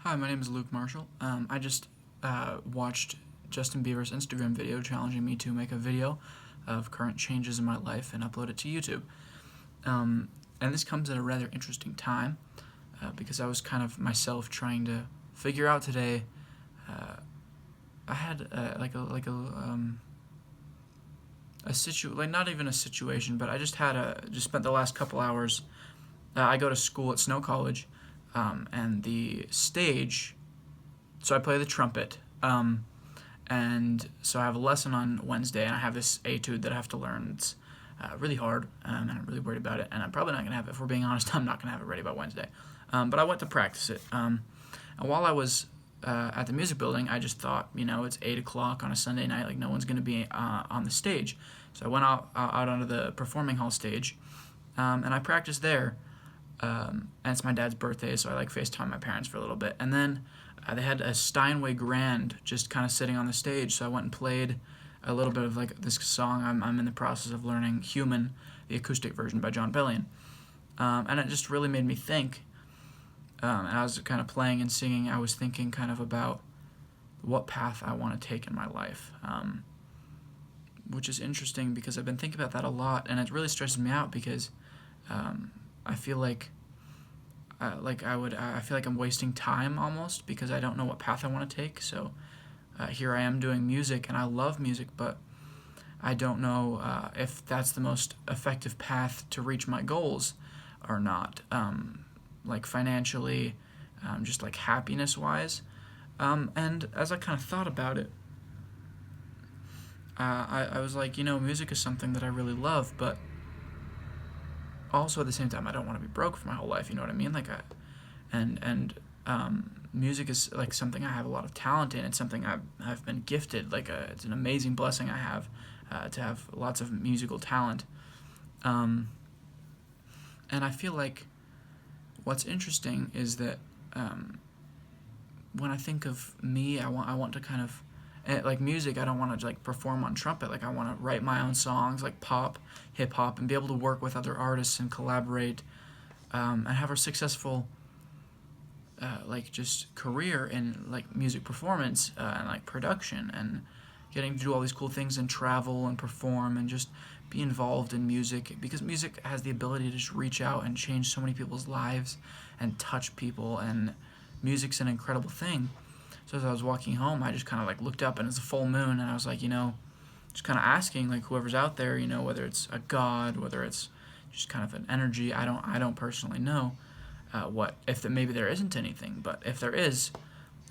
Hi, my name is Luke Marshall. I just watched Justin Bieber's Instagram video challenging me to make a video of current changes in my life and upload it to YouTube. And this comes at a rather interesting time because I was kind of myself trying to figure out today. I had not even a situation, but I just just spent the last couple hours. I go to school at Snow College, and the stage. So I play the trumpet, and so I have a lesson on Wednesday, and I have this etude that I have to learn. It's really hard, and I'm really worried about it. And I'm probably not gonna have it. If we're being honest, I'm not gonna have it ready by Wednesday. But I went to practice it, and while I was at the music building, I just thought, it's 8 o'clock on a Sunday night, like no one's gonna be on the stage. So I went out onto the performing hall stage, and I practiced there. And it's my dad's birthday, so I FaceTime my parents for a little bit. And then they had a Steinway Grand just kind of sitting on the stage, so I went and played a little bit of this song I'm in the process of learning, Human, the acoustic version by John Bellion. And it just really made me think. And I was kind of playing and singing, I was thinking kind of about what path I want to take in my life, which is interesting because I've been thinking about that a lot, and it really stresses me out because I feel like I feel like I'm wasting time almost because I don't know what path I want to take. So here I am doing music, and I love music, but I don't know if that's the most effective path to reach my goals or not. Financially, just happiness wise. And as I kind of thought about it, I was like, music is something that I really love, but also at the same time I don't want to be broke for my whole life. You know what I mean? Music is something I have a lot of talent in. It's something I've been gifted. It's an amazing blessing I have to have lots of musical talent. And I feel like what's interesting is that when I think of me, I want to kind of music. I don't want to perform on trumpet. I want to write my own songs, like pop, hip hop, and be able to work with other artists and collaborate, and have a successful just career in music performance and production, and getting to do all these cool things and travel and perform and just be involved in music, because music has the ability to just reach out and change so many people's lives and touch people, and music's an incredible thing. So as I was walking home, I just kind of looked up, and it's a full moon, and I was just kind of asking whoever's out there, whether it's a god, whether it's just kind of an energy. I don't personally know what if maybe there isn't anything, but if there is,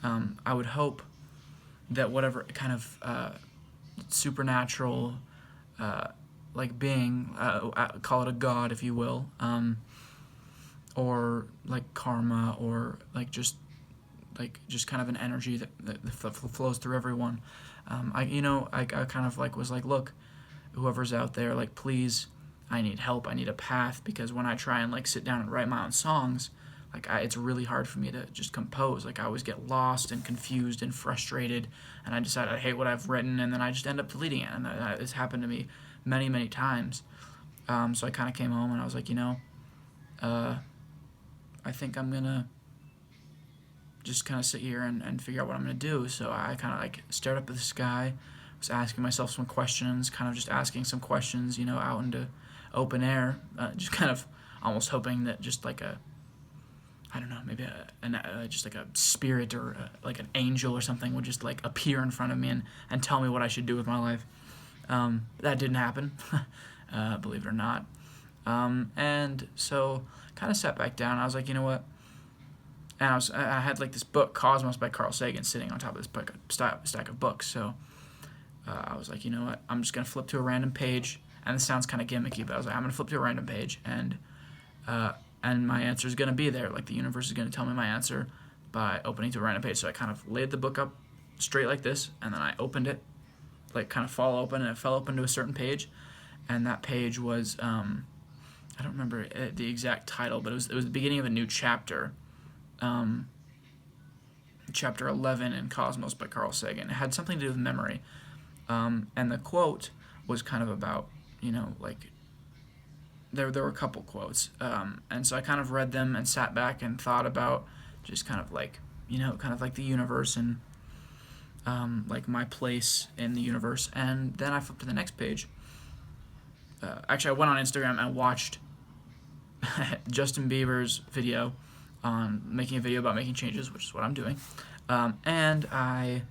I would hope that whatever kind of supernatural being, call it a god if you will, or karma, or just kind of an energy that flows through everyone. I kind of was look, whoever's out there, please, I need help. I need a path, because when I try and sit down and write my own songs, it's really hard for me to just compose. I always get lost and confused and frustrated, and I decide I hate what I've written, and then I just end up deleting it. And it's happened to me many, many times. So I kind of came home and I was I think I'm gonna just kind of sit here and figure out what I'm going to do. So I kind of stared up at the sky, was asking myself some questions, kind of just asking some questions, out into open air, just kind of almost hoping that just I don't know, maybe just a spirit, or an angel or something would just appear in front of me and tell me what I should do with my life. That didn't happen, believe it or not. And so kind of sat back down. I was you know what? And I had this book, Cosmos by Carl Sagan, sitting on top of this stack of books. So I was you know what? I'm just gonna flip to a random page, and this sounds kind of gimmicky, but I was I'm gonna flip to a random page, and my answer is gonna be there. The universe is gonna tell me my answer by opening to a random page. So I kind of laid the book up straight like this, and then I opened it, kind of fall open, and it fell open to a certain page, and that page was I don't remember the exact title, but it was the beginning of a new chapter. Chapter 11 in Cosmos by Carl Sagan. It had something to do with memory. And the quote was kind of about, there were a couple quotes. And so I kind of read them and sat back and thought about just kind of kind of like the universe and like my place in the universe. And then I flipped to the next page. Actually, I went on Instagram and watched Justin Bieber's video on making a video about making changes, which is what I'm doing. And I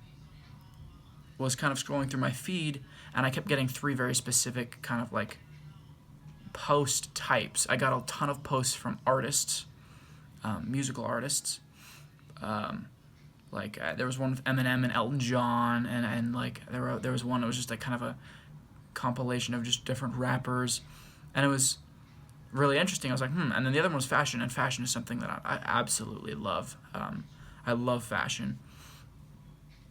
was kind of scrolling through my feed, and I kept getting three very specific kind of like post types. I got a ton of posts from artists, musical artists. There was one with Eminem and Elton John, and like there was one that was just like kind of a compilation of just different rappers, and it was really interesting. I was like, And then the other one was fashion, and fashion is something that I absolutely love. I love fashion,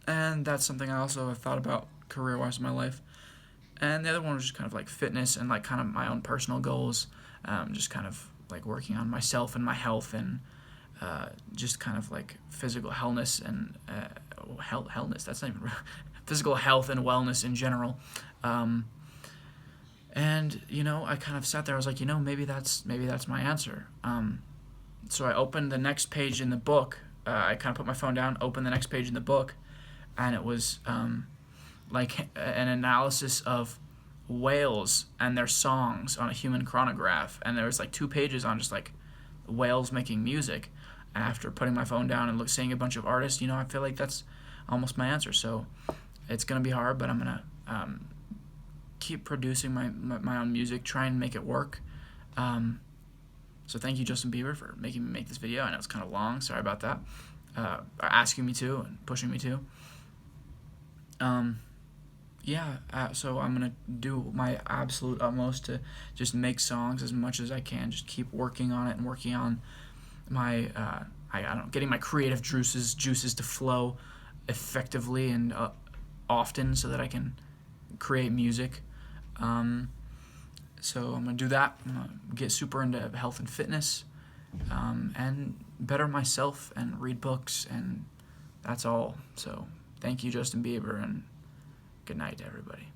and that's something I also have thought about career-wise in my life. And the other one was just kind of like fitness and like kind of my own personal goals, just kind of like working on myself and my health and just kind of like physical healthness and healthness. That's not even physical health and wellness in general. And I kind of sat there. I was like, maybe that's my answer. So I opened the next page in the book. I kind of put my phone down, opened the next page in the book, and it was like an analysis of whales and their songs on a human chronograph. And there was like 2 pages on just like whales making music. And after putting my phone down and seeing a bunch of artists, I feel like that's almost my answer. So it's gonna be hard, but I'm gonna keep producing my own music, try and make it work. So thank you, Justin Bieber, for making me make this video. I know it's kind of long. Sorry about that. Asking me to and pushing me to. So I'm gonna do my absolute utmost to just make songs as much as I can. Just keep working on it and working on my I don't know, getting my creative juices to flow effectively and often, so that I can create music. So I'm gonna do that. I'm gonna get super into health and fitness, and better myself and read books, and that's all. So thank you, Justin Bieber, and good night to everybody.